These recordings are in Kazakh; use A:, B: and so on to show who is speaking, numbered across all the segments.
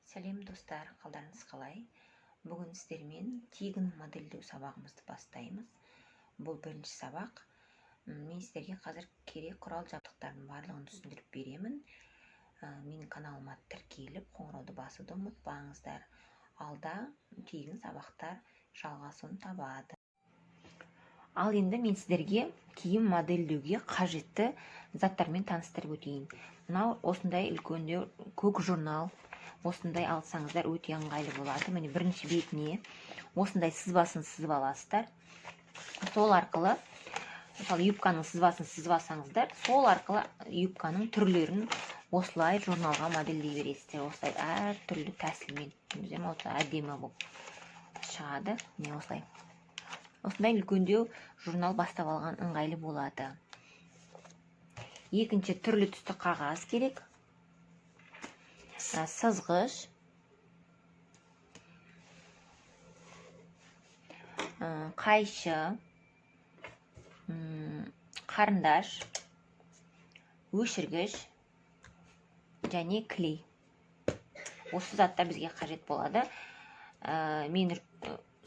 A: Сәлем достар, қалдарыңыз қалай? Бүгін сіздермен тегін модельдеу сабағымызды бастаймыз. Бұл бірінші сабақ. Мен сіздерге қазір керек құрал жабдықтардың барлығын түсіндіріп беремін. Менің каналыма тіркеліп, қоңырауды басуды ұмытпаңыздар. Алда тегін сабақтар жалғасын табады. Ал енді мен сіздерге киім модельдеуге қажетті заттармен таныстырып өтейін. Мынау осындай үлкендеу көк журнал. Осындай алсаңыздар өте ыңғайлы болады. Міне бірінші бетіне осындай сызбасын сызып аласыздар. Сол арқылы, мысалы юбканың сызбасын сызып алсаңыздар, сол арқылы юбканың түрлерін осылай журналға модельдей бересіздер. Осылай әр түрлі тәсілмен. Осылай әдемі болып шығады. Міне осылай. Осындай үлкендеу журнал бастап алған ыңғайлы болады. Екінші түрлі түсті қағаз керек. Сызғыш, қайшы, қарындаш, өшіргіш және клей. Осы заттар бізге қажет болады. Мен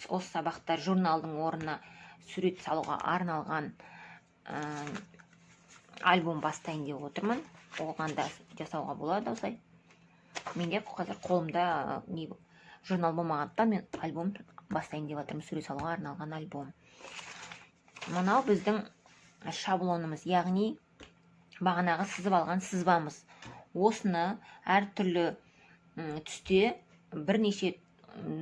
A: осы сабақта журналдың орнына сурет салуға арналған альбом бастайын деп отырмын. Оған да жасауға болады осылай. Менде қазір қолымда журнал болмағандықтан мен альбом бастайын деп отырмын, сурет салуға арналған альбом. Мынау біздің шаблонымыз, яғни бағанағы сызып алған сызбамыз. Осыны әртүрлі түсте бірнеше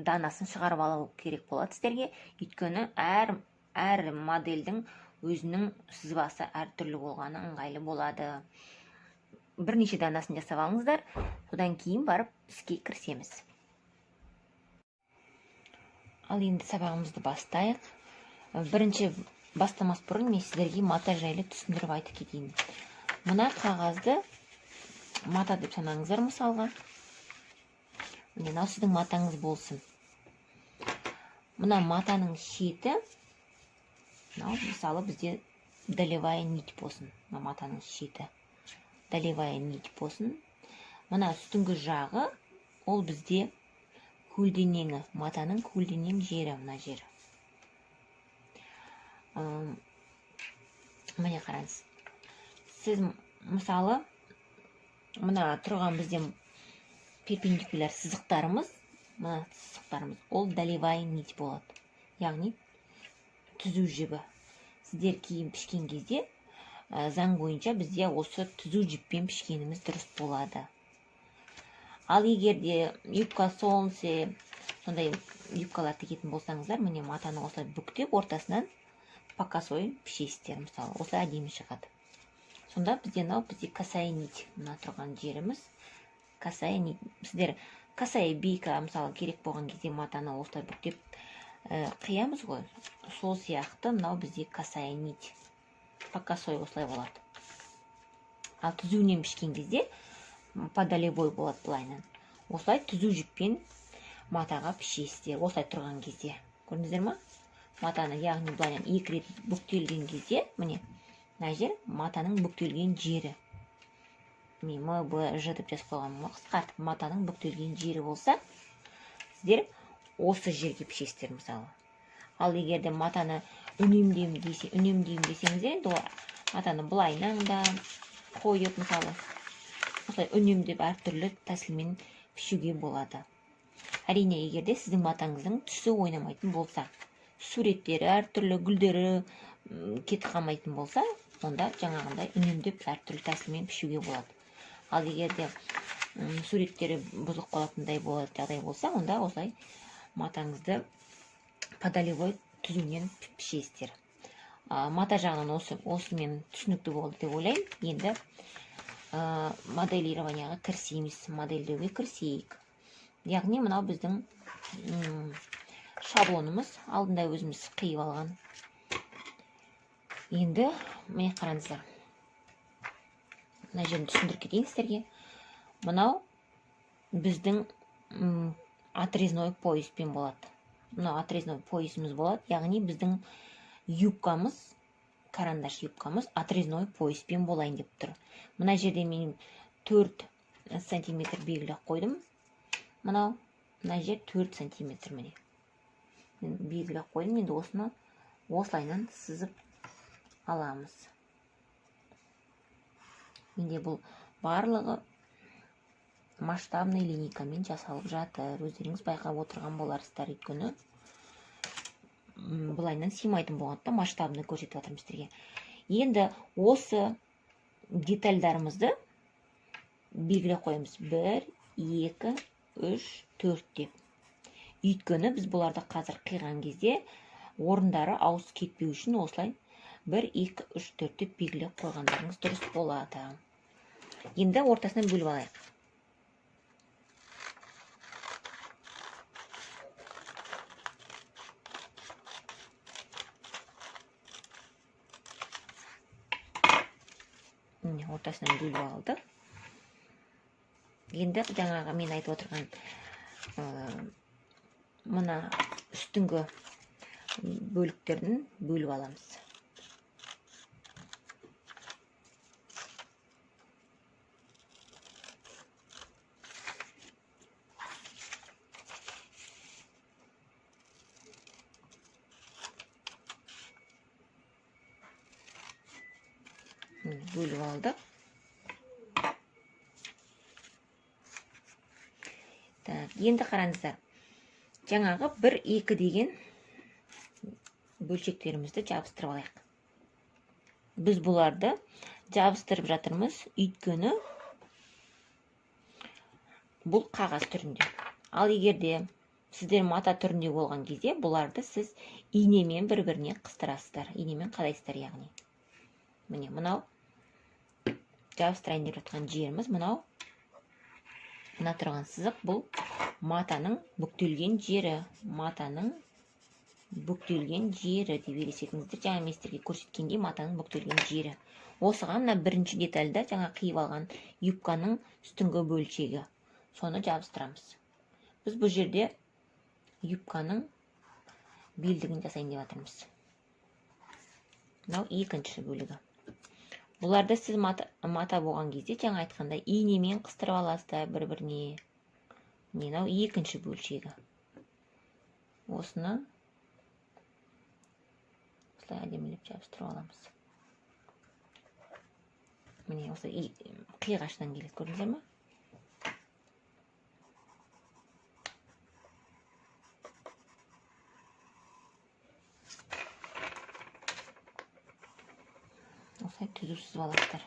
A: данасын шығарып алу керек болады сіздерге. Өйткені әр модельдің өзінің сызбасы әртүрлі болғаны ыңғайлы болады. Бірнеше данасын жасап алыңыздар, содан кейін барып іске кірісеміз. Ал енді сабағымызды бастайық. Бірінші бастамас бұрын мен сіздерге мата жайлы түсіндіріп айтып кетейін. Мына қағазды мата деп санаңыздар мысалға. Мынау сіздің матаңыз болсын. Мына матаның шеті, мысалы бізде долевая нить болсын. Мына матаның шеті долевая нить болсын. Мына үстіңгі жағы, ол бізде көлденеңі, матаның көлденең жері, мына жері. Міне қараңыз. Сіз мысалы мына тұрған бізден перпендикуляр сызықтарымыз, мына сызықтарымыз, ол долевая нить болады. Яғни түзу жібі. Сіздер киім пішкен кезде заң бойынша бізде осы түзу жіппен пішкеніміз дұрыс болады. Ал егер де юбка солнце, сондай юбкалар тігетін болсаңыздар, міне матаны осылай бүктеп ортасынан покосой пішесіздер, мысалы, осылай әдемі шығады. Сонда бізде косая нить, мына тұрған жеріміз косая нить. Сіздер косая бейка, мысалы, керек болған кезде матаны осылай бүктеп қиямыз ғой. Сол сияқты мынау бізде косая нить. Покосой осылай болады. Ал түзуінен пішкен кезде подолевой болады былайынан. Осылай түзу жіппен матаға пішесіздер. Осылай тұрған кезде. Көрдіңіздер ма? Матаны, яғни былайынан екі рет бүктелген кезде, міне, мына жер матаның бүктелген жері. Мен МБЖ деп жазып қойғанмын, қысқартып матаның бүктелген жері болса, сіздер осы жерге пішесіздер мысалы. Ал егер де матаны үнемдеймін десеңіздер, енді матаны былайынан да қойып, мысалы, осылай үнемдеп әртүрлі тәсілмен пішуге болады. Әрине, егер де сіздің матаңыздың түсі ойнамайтын болса, суреттері, әртүрлі гүлдері кетіп қалмайтын болса, онда жаңағындай үнемдеп әртүрлі тәсілмен пішуге болады. Ал егер де суреттері бұзылып қалатындай жағдай болса, онда осылай матаңызды подолевой түзуінен пішесіздер. Мата жағынан осымен түсінікті болды деп ойлаймын. Енді моделированияға кірісеміз, модельдеуге кірісейік. Яғни мынау біздің шаблонымыз, алдында өзіміз қиып алған. Енді міне қараңыздар. Мына жерін түсіндіріп кетейін сіздерге. Мынау біздің отрезной пояспен болады. Мынау отрезной поясымыз болады. Яғни біздің юбкамыз, карандаш юбкамыз отрезной пояспен болайын деп тұр. Мына жерде мен 4 сантиметр белгілеп қойдым. мына жер 4 сантиметр міне. Мен белгілеп қойдым. Енді осыны осылайынан сызып аламыз. Менде бұл барлығы масштабный линейкамен жасалып жатыр. Өздеріңіз байқап отырған боларсыздар, өйткені былайынан сыймайтын болғанда масштабный көрсетіп жатырмын сіздерге. Енді осы детальдарымызды белгілеп қоямыз. 1, 2, 3, 4 деп. Өйткені біз бұларды қазір қиған кезде орындары ауыс кетпеу үшін осылай 1, 2, 3, 4 деп белгілеп қойғандарыңыз дұрыс болады. Енді ортасынан бөліп алайық. Ортасынан бөліп алдық. Енді жаңағы мен айтып отырған мына үстіңгі бөліктерін бөліп аламыз. Бөліп алдық. Енді қараңыздар. Жаңағы 1, 2 деген бөлшектерімізді жабыстырып алайық. Біз бұларды жабыстырып жатырмыз, өйткені бұл қағаз түрінде. Ал егерде сіздер мата түрінде болған кезде, бұларды сіз инемен бір-біріне қыстырасыздар. Инемен қадайсыздар, яғни. Міне, мынау жабыстырайын деп жатқан жеріміз, мынау. Мына тұрған сызық бұл матаның бүктелген жері. Матаның бүктелген жері деп елестетіңіздер. Жаңа мен сіздерге көрсеткендей матаның бүктелген жері. Осыған мына бірінші детальда жаңа қиып алған юбканың үстіңгі бөлшегі. Соны жабыстырамыз. Біз бұл жерде юбканың белдігін жасайын деп жатырмыз. Мынау екінші бөлігі. Бұларды сіз мата болған кезде жаңа айтқандай инемен қыстырып аласыздар бір-біріне. Мынау екінші бөлшегі. Осыны осылай әдемілеп жабыстырып аламыз. Міне осы қиғаштан келеді, көрдіңіздер ме? Осылай түзу сызып аласыздар.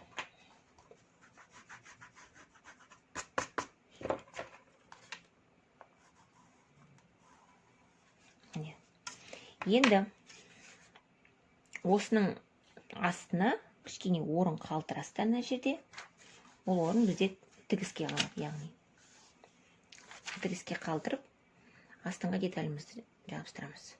A: Енді осының астына кішкене орын қалтырасыздар мына жерде. Ол орын бізде тігіске қалады, яғни. Тігіске қалтырып, астыңға деталімізді жабыстырамыз.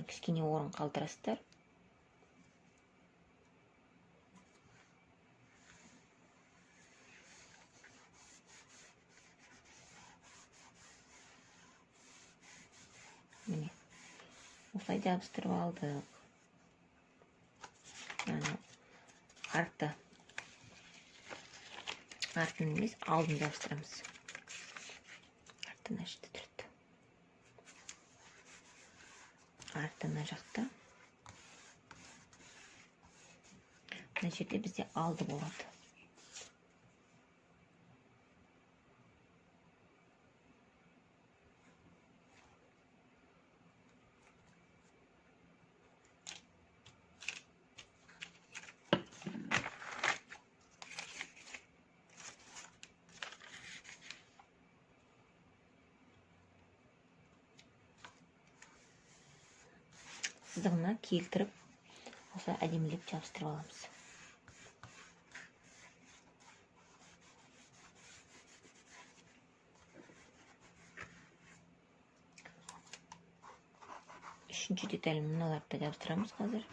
A: Кішкене орын қалтырасыздар. Міне, осылай жабыстырып алдық. Артын емес, алдын жабыстырамыз. Артына жіті тұрды. Артына жақта. Мына жерде бізде алды болады. Сызығына келтіріп, осылай әдемілеп жабыстырып аламыз. Үшінші деталь мыналарды жабыстырамыз қазір.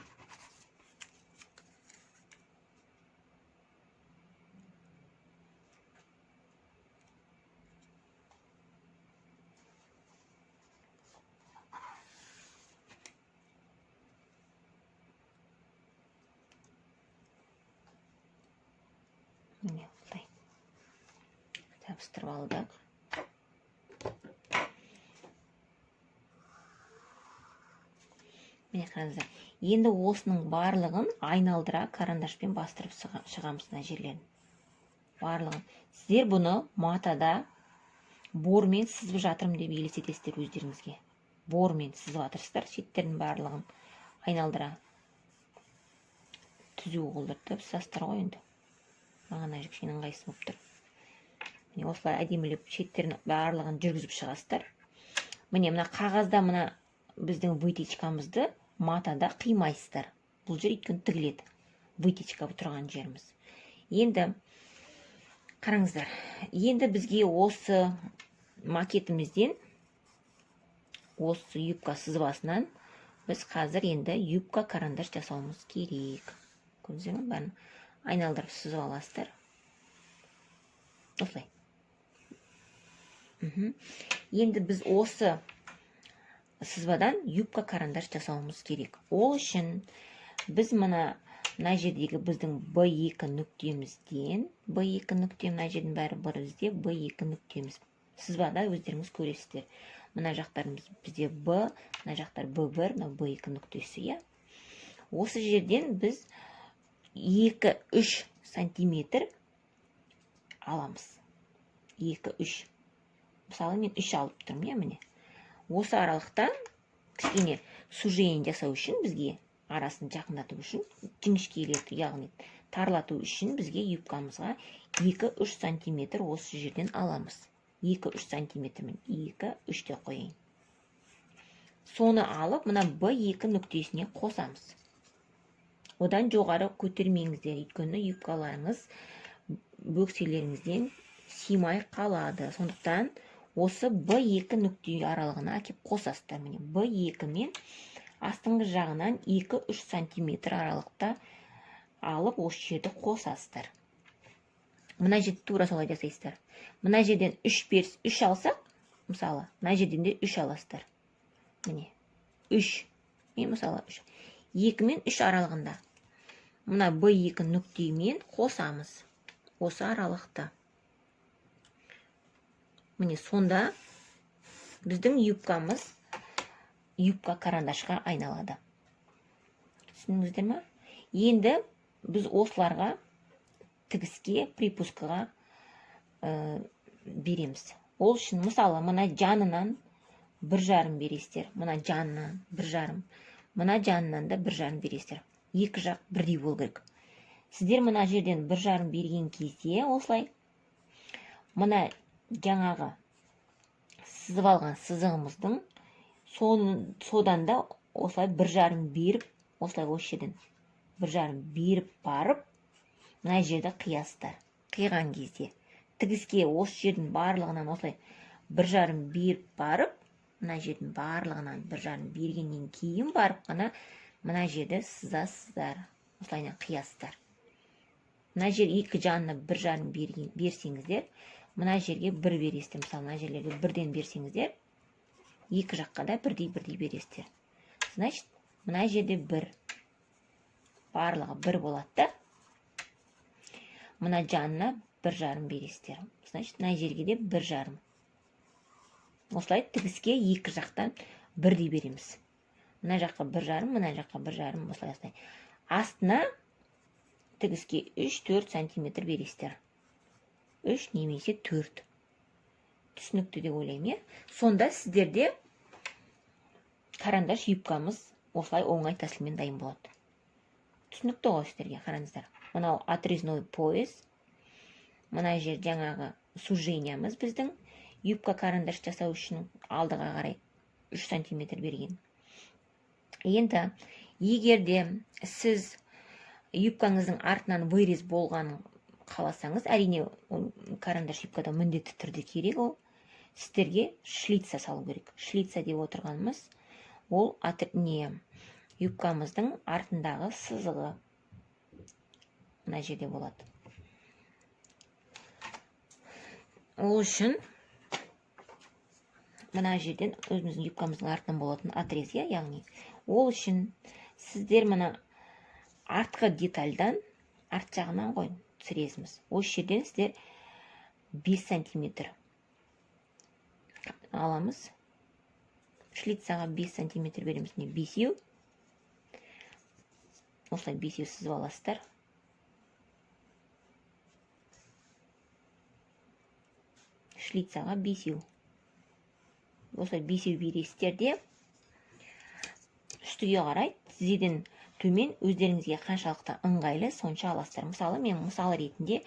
A: жабыстырып алдық. Міне қараңыздар. Енді осының барлығын айналдыра карандашпен бастырып шығамыз мына жерлерін. Барлығын. Сіздер бұны матада бормен сызып жатырмын деп елестетесіздер өздеріңізге. Бормен сызып жатырсыздар, шеттерінің барлығын айналдыра. Түзу қолдыртып састыр ғой енді. Маған кішкене ыңғайсыз болып тұр. Міне осылай әдемілеп шеттерінің барлығын жүргізіп шығасыздар. Міне мына қағазда мына біздің вытечкамызды матада қимайсыздар. Бұл жер өйткені тігіледі. Вытечка тұрған жеріміз. Енді қараңыздар. Енді бізге осы макетімізден, осы юбка сызбасынан біз қазір енді юбка карандаш жасауымыз керек. Көрдіңіздер ме? Бәрін айналдырып сызып аласыздар. Осылай. Енді біз осы сызбадан юбка карандаш жасауымыз керек. Ол үшін біз мына жердегі біздің B2 нүктемізден, B2 нүкте мына жердің бәрі бір бізде B2 нүктеміз. Сызбада өздеріңіз көресіздер. Мына жақтарымыз бізде B, мына жақтар B1, мына B2 нүктесі, иә. Осы жерден біз 2-3 сантиметр аламыз. 2-3. Мысалы, мен 3 алып тұрмын, иә, міне. Осы аралықта кішкене сужение жасау үшін бізге арасын жақындату үшін, жіңішкелету, яғни тарлату үшін бізге юбкамызға 2-3 сантиметр осы жерден аламыз. 2-3 сантиметрмен 2-3 де қойын. Соны алып, мына B2 нүктесіне қосамыз. Одан жоғары көтермеңіздер, өйткені юбкаларыңыз бөкселеріңізден симай қалады. Сондықтан осы B2 нүкте аралығына әкеп қосасыздар. Міне B2 мен астыңғы жағынан 2-3 сантиметр аралықта алып, осы жерді қосасыздар. Мына жерді тура солай жасайсыздар. Мына жерден 3 алсақ, мысалы, мына жерден де 3 аласыздар. Міне, 3. Мен мысалы 3. 2 мен 3 аралығында. Мына B2 нүктемен қосамыз. Осы аралықты. Міне сонда біздің юбкамыз юбка карандашқа айналады. Түсіндіңіздер ме? Енді біз осыларға тігіске, припускаға береміз. Ол үшін, мысалы, мына жанынан 1,5 бересіздер. Мына жанынан 1,5. Мына жанынан да 1,5 бересіздер. Екі жақ бірдей болу керек. Сіздер мына жерден 1,5 берген кезде осылай мына жаңағы сызып алған сызығымыздың содан да осылай 1,5 беріп, осылай осы жерден 1,5 беріп барып, мына жерді қиясыздар. Қиған кезде тігіске осы жердің барлығынан осылай 1,5 беріп барып, мына жердің барлығынан 1,5 бергеннен кейін барып қана мына жерді сызасыздар. Осылайна қиясыздар. Мына жер екі жанына 1,5 берсеңіздер, мына жерге 1 бересіздер. Мысалы, мына жерлерге 1-ден берсеңіздер, екі жаққа да бірдей бересіздер. Значит, мына жерде 1. Барлығы 1 болады да. Мына жанына 1,5 бересіздер. Значит, мына жерге де 1,5. Осылай тігіске екі жақтан бірдей береміз. Мына жаққа 1,5, мына жаққа 1,5, осылай. Астына тігіске 3-4 сантиметр бересіздер. 3 немесе 4. Түсінікті деп ойлаймын, е? Сонда сіздерде карандаш юбкамыз осылай оңай тәсілмен дайын болады. Түсінікті ғой сіздерге, қараңыздар. Мынау отрезной пояс. Мына жер жаңағы сужениямыз біздің. Юбка карандаш жасау үшін алдыға қарай 3 сантиметр берген. Енді, егерде сіз юбкаңыздың артынан вырез болғанын қаласаңыз, әрине карандаш юбкада міндетті түрде керек ол. Сіздерге шлица салу керек. Шлица деп отырғанымыз ол юбкамыздың артындағы сызығы. Мына жерде болады. Ол үшін мына жерден өзіміздің юбкамыздың артынан болатын отрез, яғни ол үшін сіздер мына артқы детальдан, арт жағынан ғой түсіресіміз. Осы жерден сіздер 5 сантиметр аламыз. Шлицаға 5 сантиметр береміз. Не 5-еу. Осылай 5-еу сызып аласыздар. Шлицаға 5-еу. Осылай 5-еу бересіздер де үстіге қарай тізеден төмен өздеріңізге қаншалықты ыңғайлы сонша аласыздар. Мысалы, мен мысал ретінде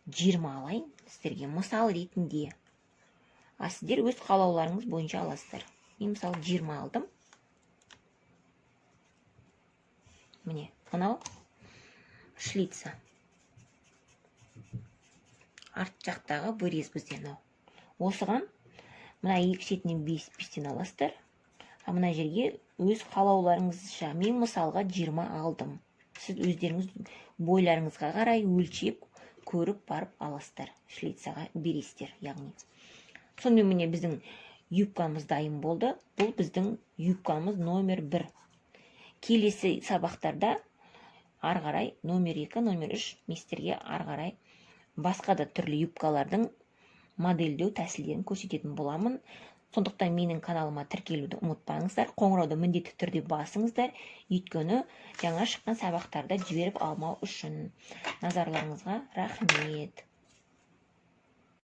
A: 20 алайын сіздерге. Мысал ретінде. А сіздер өз қалауларыңыз бойынша аласыздар. Мен мысалы 20 алдым. Міне, мынау шлица. Арт жақтағы вырез бізде мынау. Осыған мына екі шетінен 5-5-тен аласыздар. А мына жерге өз қалауларыңызша. Мен мысалға 20 алдым. Сіз өздеріңіз бойларыңызға қарай өлшеп, көріп барып аласыздар. Шлицаға бересіздер, яғни. Сонымен міне біздің юбкамыз дайын болды. Бұл біздің юбкамыз номер 1. Келесі сабақтарда ары қарай номер 2, номер 3 мистерге ары қарай басқа да түрлі юбкалардың модельдеу тәсілдерін көрсететін боламын. Сондықтан менің каналыма тіркелуді ұмытпаңыздар. Қоңырауды міндетті түрде басыңыздар. Өйткені жаңа шыққан сабақтарды жіберіп алмау үшін. Назарларыңызға рахмет.